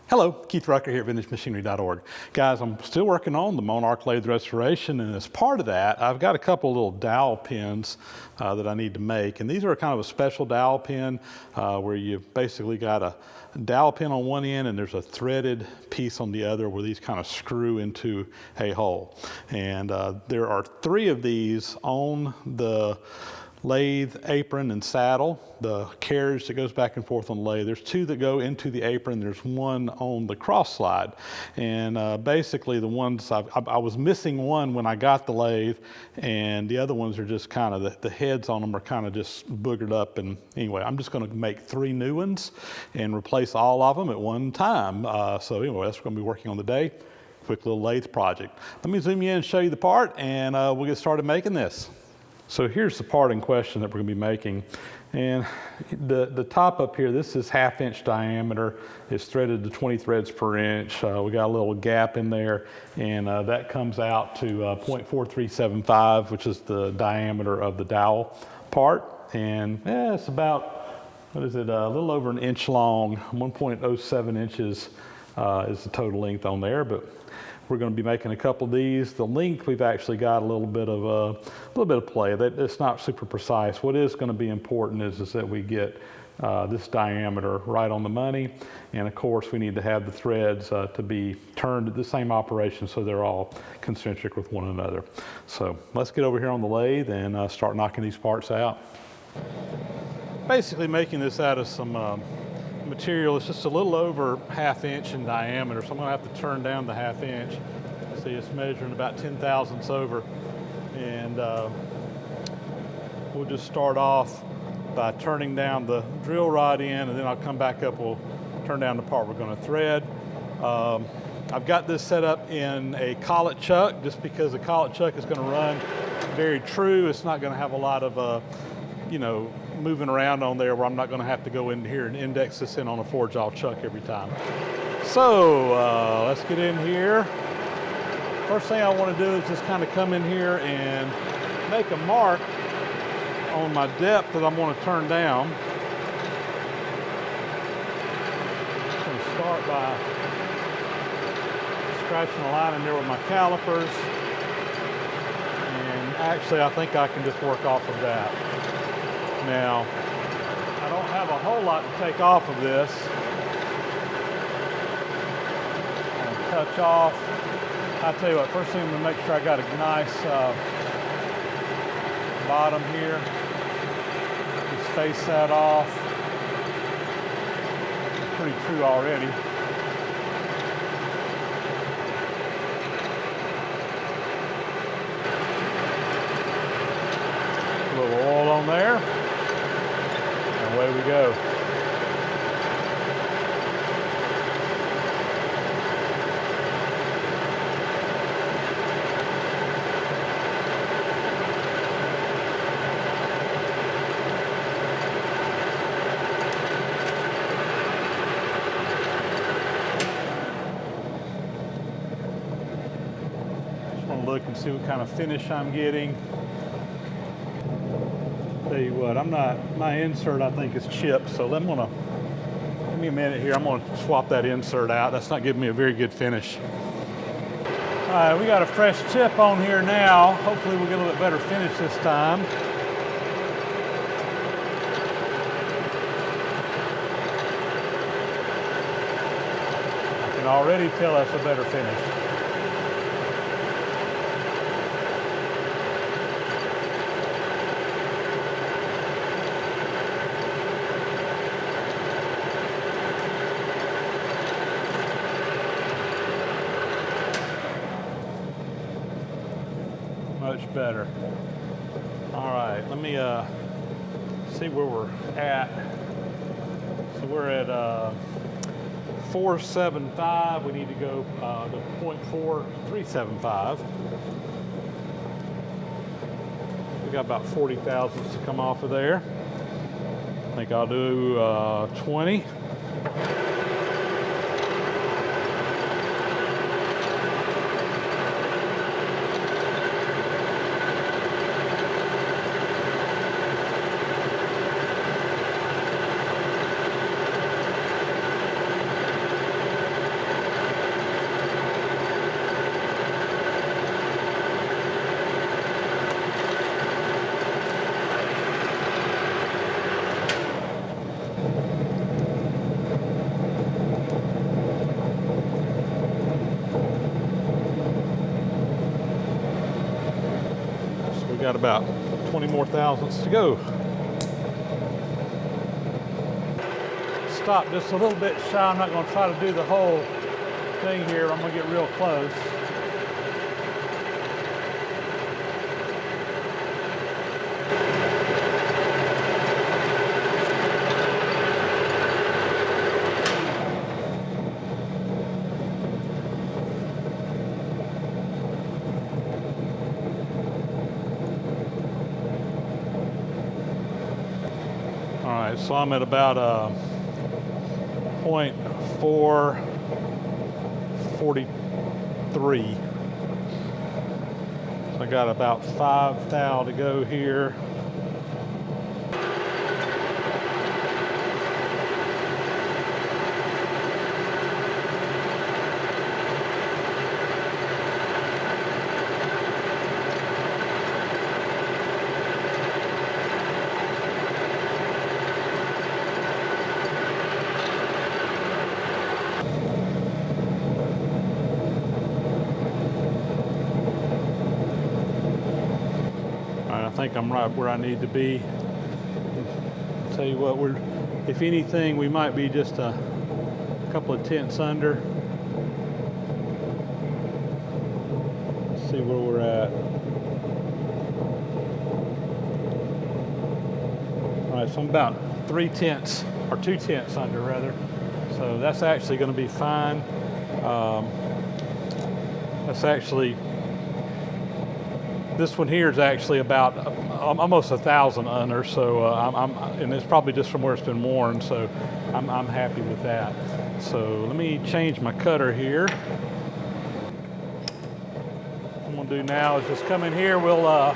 Hello, Keith Rucker here at VintageMachinery.org. Guys, I'm still working on the Monarch lathe restoration, and as part of that, I've got a couple of little dowel pins that I need to make. And these are kind of a special dowel pin where you've basically got a dowel pin on one end and there's a threaded piece on the other where these kind of screw into a hole. And there are 3 of these on the lathe, apron, and saddle, the carriage that goes back and forth on the lathe. There's 2 that go into the apron. There's 1 on the cross slide. And basically the ones, I was missing one when I got the lathe, and the other ones are just kind of, the heads on them are kind of just boogered up. And anyway, I'm just going to make 3 new ones and replace all of them at one time. So anyway, that's what we're going to be working on today. Quick little lathe project. Let me zoom you in and show you the part, and we'll get started making this. So here's the part in question that we're going to be making. And the top up here, this is 1/2 inch diameter. It's threaded to 20 threads per inch. We got a little gap in there, and that comes out to 0.4375, which is the diameter of the dowel part. And it's about, what is it, a little over 1 inch long. 1.07 inches is the total length on there. But we're going to be making a couple of these. The length, we've actually got a little bit of play. It's not super precise. What is going to be important is that we get this diameter right on the money. And of course, we need to have the threads to be turned at the same operation so they're all concentric with one another. So let's get over here on the lathe and start knocking these parts out. Basically making this out of some material. It's just a little over 1/2 inch in diameter, so I'm going to have to turn down the 1/2 inch. See, it's measuring about 10 thousandths over, and we'll just start off by turning down the drill rod in, and then I'll come back up, we'll turn down the part we're going to thread. I've got this set up in a collet chuck just because the collet chuck is going to run very true. It's not going to have a lot of moving around on there where I'm not going to have to go in here and index this in on a four-jaw chuck every time. So let's get in here. First thing I want to do is just kind of come in here and make a mark on my depth that I'm going to turn down. I'm going to start by scratching a line in there with my calipers. And actually, I think I can just work off of that. Now, I don't have a whole lot to take off of this. I'm going to touch off. I'll tell you what, first thing I'm going to make sure I got a nice bottom here. Just face that off. It's pretty true already. A little oil on there. Away we go. Just want to look and see what kind of finish I'm getting. Tell you what, my insert I think is chipped, so give me a minute here. I'm going to swap that insert out. That's not giving me a very good finish. All right, we got a fresh tip on here now. Hopefully we'll get a little bit better finish this time. I can already tell that's a better finish. Much better. All right, let me see where we're at. So we're at 475. We need to go to 0.4375. We got about 40 thousandths to come off of there. I think I'll do 20. got about 20 more thousandths to go. Stop just a little bit shy. I'm not going to try to do the whole thing here. I'm going to get real close. All right, so I'm at about 0.443. So I got about 5 thou to go here. I think I'm right where I need to be. I'll tell you what, if anything, we might be just a couple of tenths under. Let's see where we're at. All right, so I'm about 3 tenths, or 2 tenths under rather. So that's actually going to be fine. That's actually, this one here is actually about almost 1,000 under, so and it's probably just from where it's been worn, so I'm happy with that. So let me change my cutter here. What I'm gonna do now is just come in here. We'll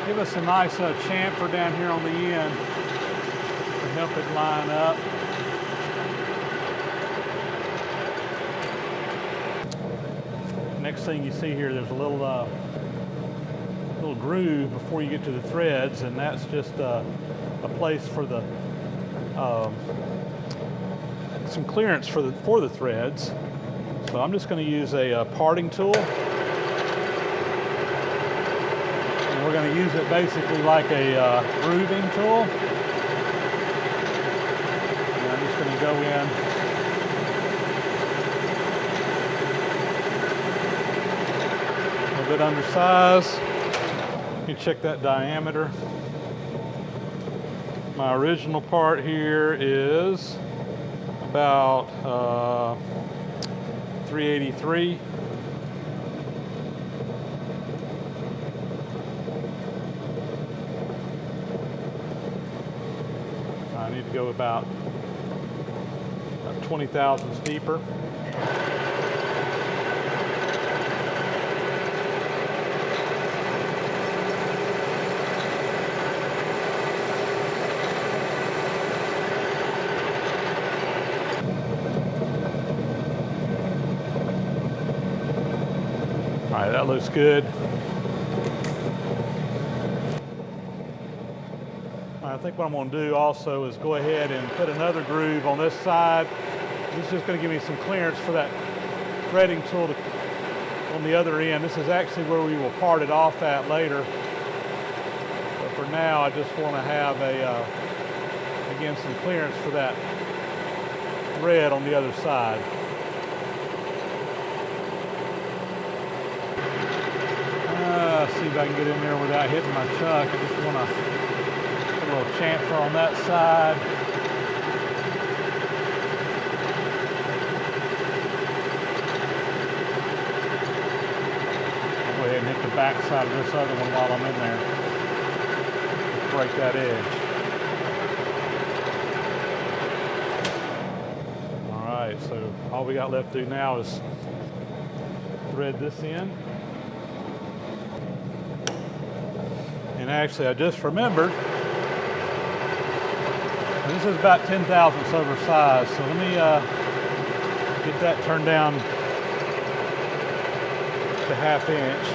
give us a nice chamfer down here on the end to help it line up. Next thing you see here, there's a little groove before you get to the threads, and that's just a place for the some clearance for the threads. So I'm just going to use a parting tool, and we're going to use it basically like a grooving tool. And I'm just going to go in. A bit undersized. You check that diameter. My original part here is about 383. I need to go about 20 thousandths deeper. All right, that looks good. I think what I'm going to do also is go ahead and put another groove on this side. This is just going to give me some clearance for that threading tool on the other end. This is actually where we will part it off at later. But for now, I just want to have again, some clearance for that thread on the other side. See if I can get in there without hitting my chuck. I just want to put a little chamfer on that side. I'll go ahead and hit the back side of this other one while I'm in there. Break that edge. All right, so all we got left to do now is thread this in. And actually, I just remembered, this is about 10 thousandths oversized, so let me get that turned down to 1/2 inch.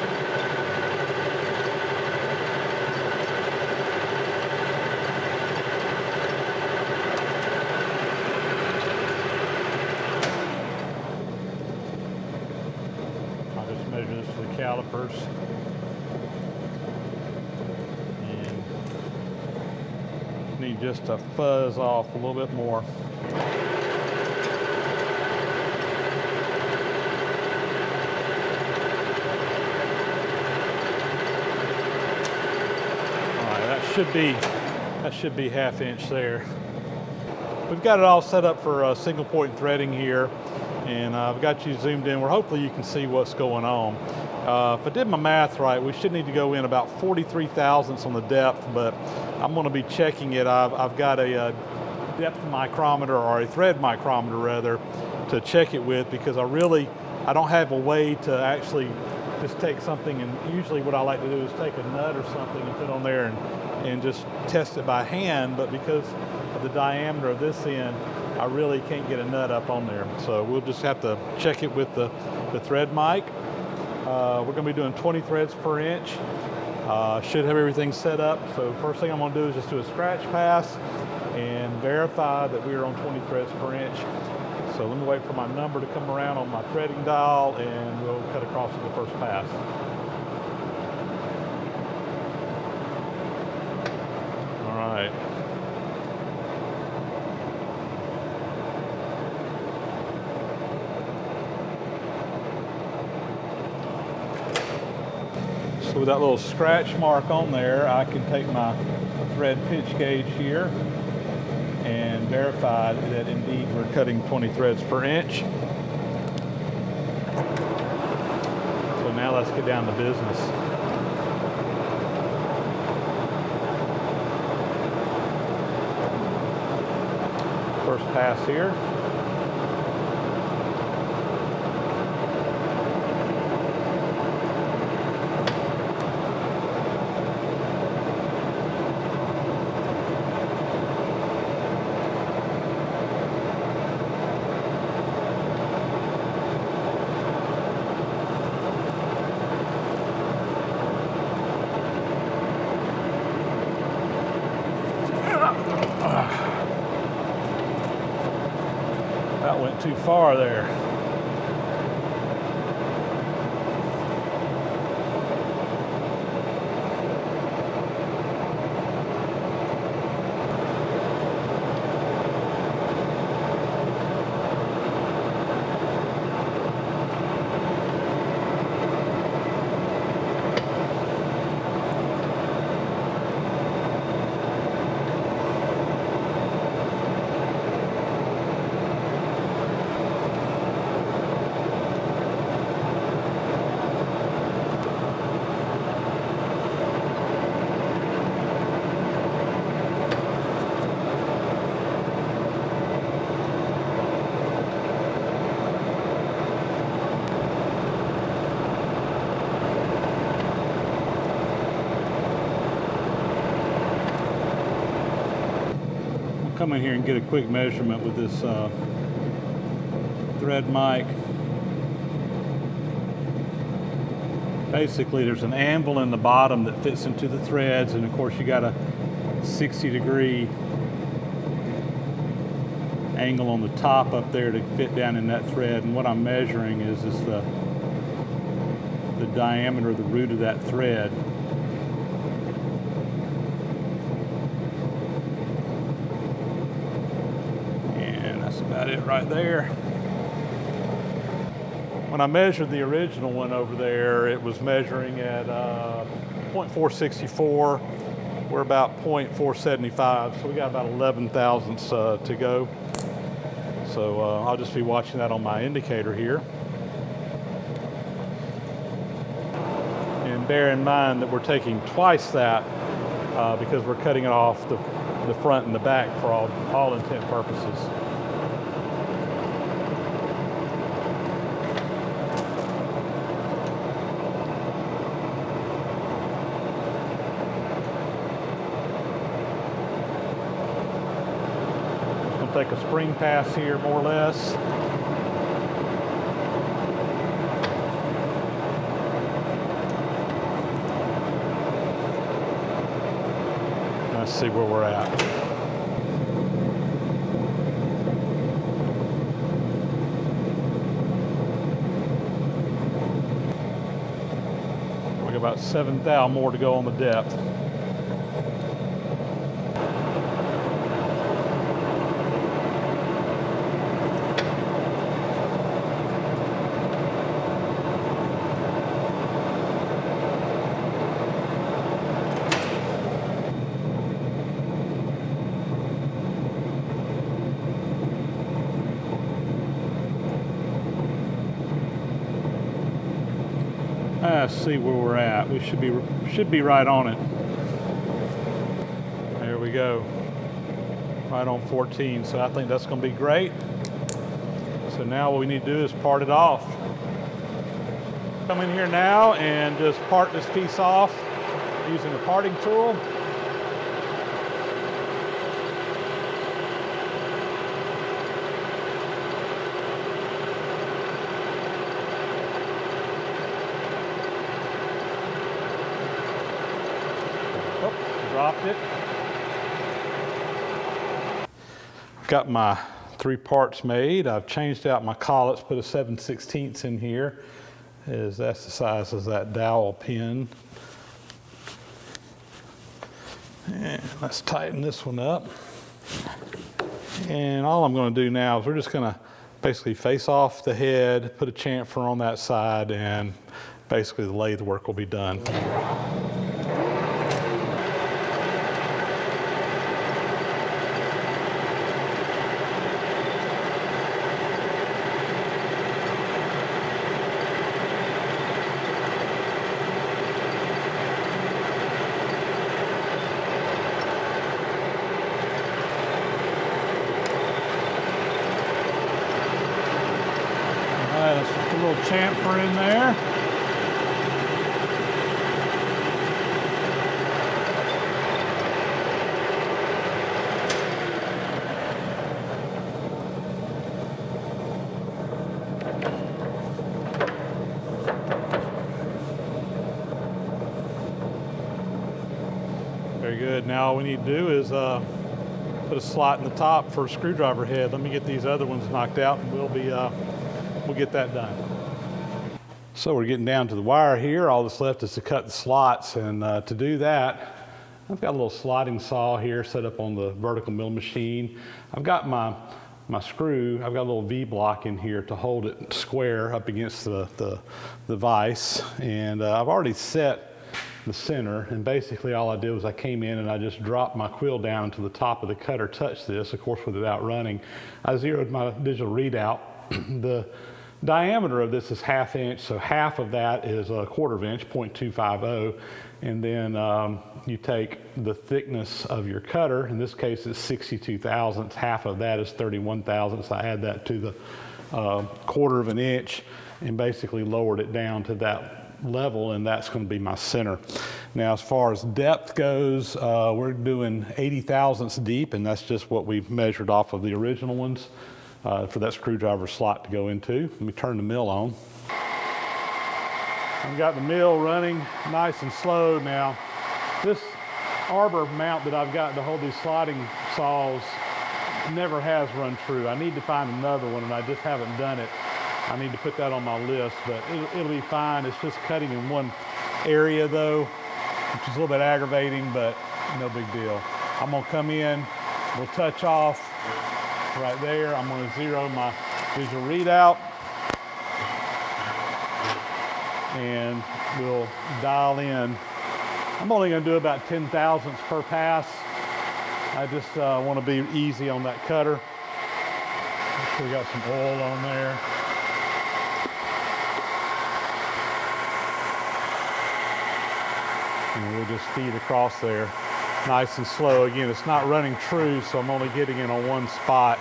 I'll just measure this for the calipers. me just to fuzz off a little bit more. That should be ½ inch there. We've got it all set up for single point threading here, and I've got you zoomed in where hopefully you can see what's going on. If I did my math right, we should need to go in about 43 thousandths on the depth, but I'm going to be checking it. I've got a depth micrometer, or a thread micrometer rather, to check it with, because I don't have a way to actually just take something, and usually what I like to do is take a nut or something and put on there and just test it by hand, but because of the diameter of this end, I really can't get a nut up on there. So we'll just have to check it with the thread mic. We're going to be doing 20 threads per inch. Should have everything set up. So first thing I'm going to do is just do a scratch pass and verify that we are on 20 threads per inch. So let me wait for my number to come around on my threading dial, and we'll cut across to the first pass. All right. So with that little scratch mark on there, I can take my thread pitch gauge here and verify that indeed we're cutting 20 threads per inch. So now let's get down to business. First pass here. That went too far there. Come in here and get a quick measurement with this thread mic. Basically, there's an anvil in the bottom that fits into the threads, and of course you got a 60-degree angle on the top up there to fit down in that thread. And what I'm measuring is the diameter of the root of that thread. About it right there. When I measured the original one over there, it was measuring at 0.464. We're about 0.475, so we got about 11 thousandths to go. So I'll just be watching that on my indicator here. And bear in mind that we're taking twice that because we're cutting it off the front and the back for all intent purposes. Take a spring pass here, more or less. Let's see where we're at. We got about 7 thou more to go on the depth. Let's see where we're at. We should be right on it. There we go. Right on 14. So I think that's going to be great. So now what we need to do is part it off. Come in here now and just part this piece off using a parting tool. Oh, dropped it. Got my 3 parts made. I've changed out my collets, put a 7/16 in here, as that's the size of that dowel pin. And let's tighten this one up. And all I'm going to do now is we're just going to basically face off the head, put a chamfer on that side, and basically the lathe work will be done. A little chamfer in there. Very good. Now all we need to do is put a slot in the top for a screwdriver head. Let me get these other ones knocked out and we'll get that done. So we're getting down to the wire here. All that's left is to cut the slots, and to do that, I've got a little slotting saw here set up on the vertical mill machine. I've got my screw. I've got a little V-block in here to hold it square up against the vise, and I've already set the center, and basically all I did was I came in and I just dropped my quill down until the top of the cutter touched this, of course without running. I zeroed my digital readout. The diameter of this is 1/2 inch, so half of that is a 1/4 inch, 0.250, and then you take the thickness of your cutter. In this case it's 62 thousandths, half of that is 31 thousandths. I add that to the 1/4 inch and basically lowered it down to that level, and that's going to be my center. Now as far as depth goes, we're doing 80 thousandths deep, and that's just what we've measured off of the original ones. For that screwdriver slot to go into. Let me turn the mill on. I've got the mill running nice and slow now. This arbor mount that I've got to hold these sliding saws never has run true. I need to find another one, and I just haven't done it. I need to put that on my list, but it'll be fine. It's just cutting in one area though, which is a little bit aggravating, but no big deal. I'm gonna come in, we'll touch off right there. I'm going to zero my visual readout, and we'll dial in. I'm only going to do about 10 thousandths per pass. I just want to be easy on that cutter. Make sure we got some oil on there. And we'll just feed across there. Nice and slow. Again, it's not running true, so I'm only getting in on one spot.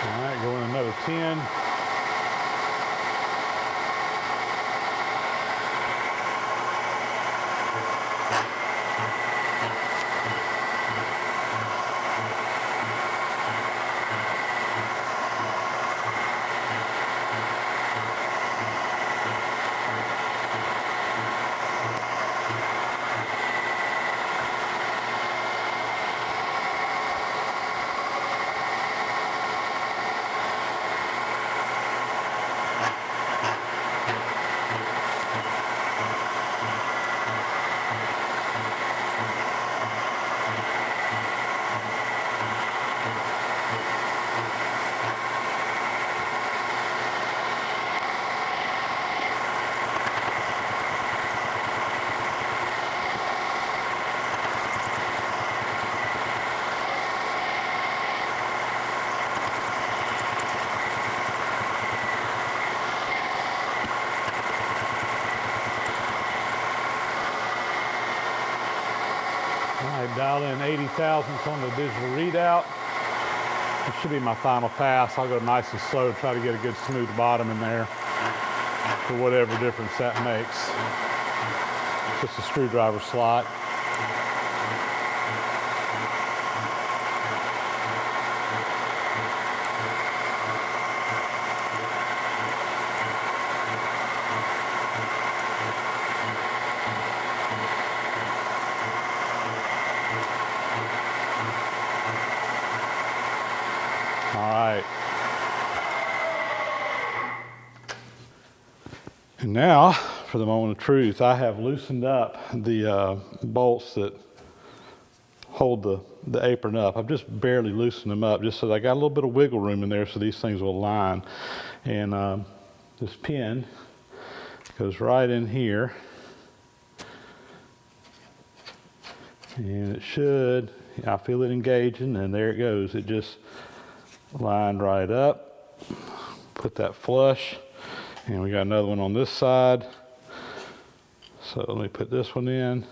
All right, go in another 10. thousandths on the digital readout. This should be my final pass. I'll go nice and slow, try to get a good smooth bottom in there for whatever difference that makes. Just a screwdriver slot. All right. And now, for the moment of truth, I have loosened up the bolts that hold the apron up. I've just barely loosened them up just so that I got a little bit of wiggle room in there so these things will align. And this pin goes right in here. And it should, I feel it engaging, and there it goes. It just lined right up. Put that flush. And we got another one on this side. So let me put this one in.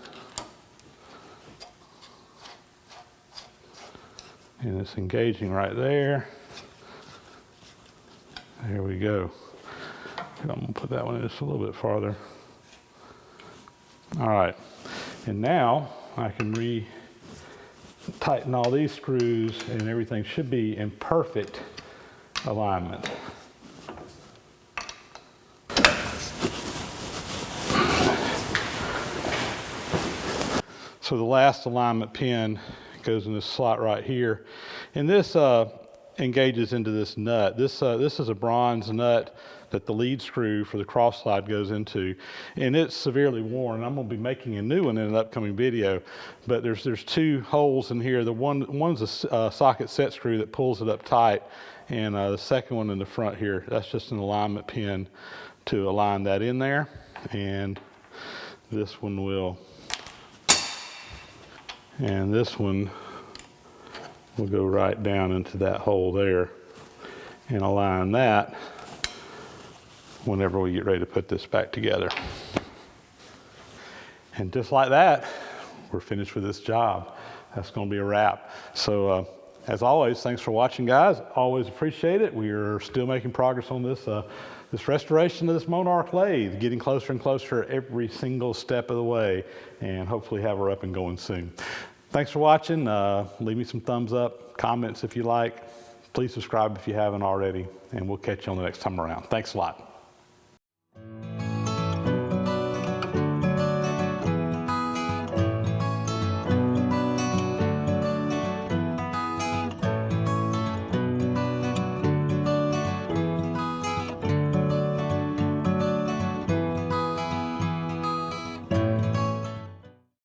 And it's engaging right there. There we go. I'm gonna put that one in just a little bit farther. All right, and now I can tighten all these screws and everything should be in perfect alignment. So the last alignment pin goes in this slot right here. And this engages into this nut. This is a bronze nut that the lead screw for the cross slide goes into. And it's severely worn. I'm gonna be making a new one in an upcoming video. But there's two holes in here. One's a socket set screw that pulls it up tight. And the second one in the front here, that's just an alignment pin to align that in there. And this one will. And this one will go right down into that hole there and align that whenever we get ready to put this back together. And just like that, we're finished with this job. That's going to be a wrap. So as always, thanks for watching, guys. Always appreciate it. We are still making progress on this restoration of this Monarch lathe, getting closer and closer every single step of the way, and hopefully have her up and going soon. Thanks for watching. Leave me some thumbs up, comments if you like. Please subscribe if you haven't already, and we'll catch you on the next time around. Thanks a lot.